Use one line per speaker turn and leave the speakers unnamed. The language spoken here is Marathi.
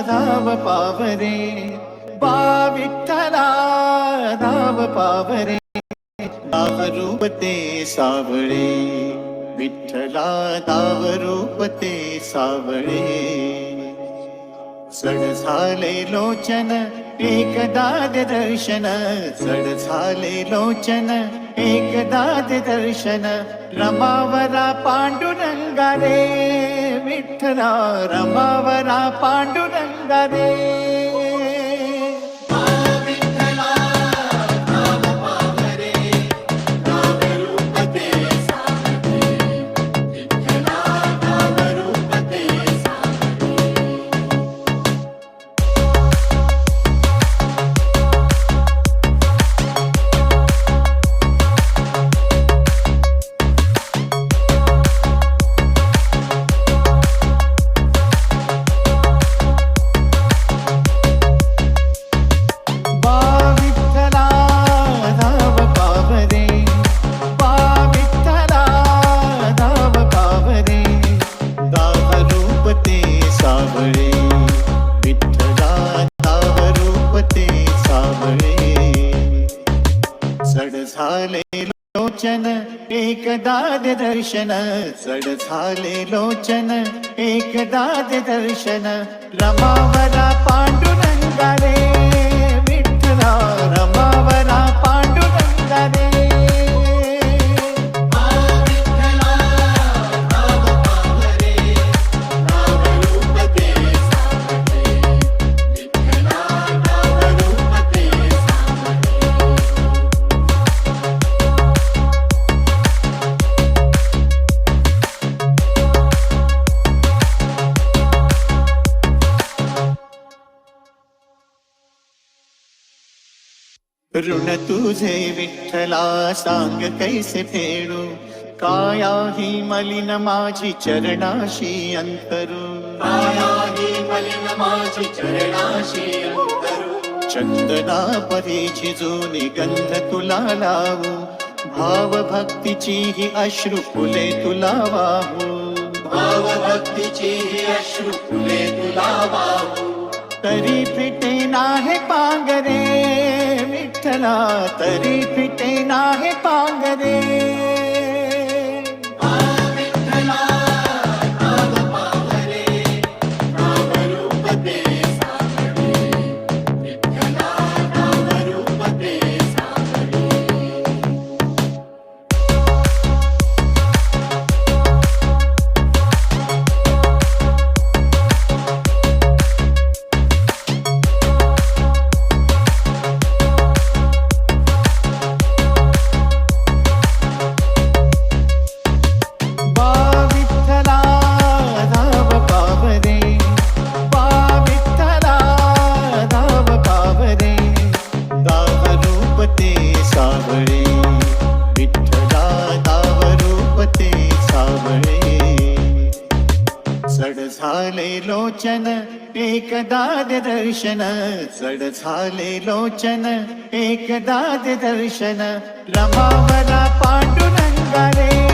धाव पावरे, बा विठ्ठला धाव पावरे, दाव रूप ते सावळे, विठ्ठला दाव रूप ते सावळे. सड झाले लोचन एकदा दर्शन, सड झाले लोचन एकदा दर्शन, रमावरा पांडुरंगा रे, विठ्ठला रमावरा पांडुरंगा रे. सड झाले लोचन एकदा दर्शन, सड झाले लोचन एकदा दर्शन, रमावरा पांडुरंगा रे, विठ्ठला रमावरा पांडुरंगा रे. ऋण तुझे विठ्ठला सांग कैसे फेडू, काया ही मलिन माझी चरणाशी अंतरू, काया ही मलिन माझी चरणाशी अंतरू. चंदना परी झिजूनी गंध तुला लावू, भाव भक्तीची ही अश्रू फुले तुला वाहू, भाव भक्तीची ही अश्रू फुले तुला वाहू. तरी फिटे नाहे पांगरे, विठ्ठला तरी फिटे नाहे पांगरे. सड झाले लोचन एकदा दर्शन, सड झाले लोचन एकदा दर्शन, रमावरा पांडुरंगा रे.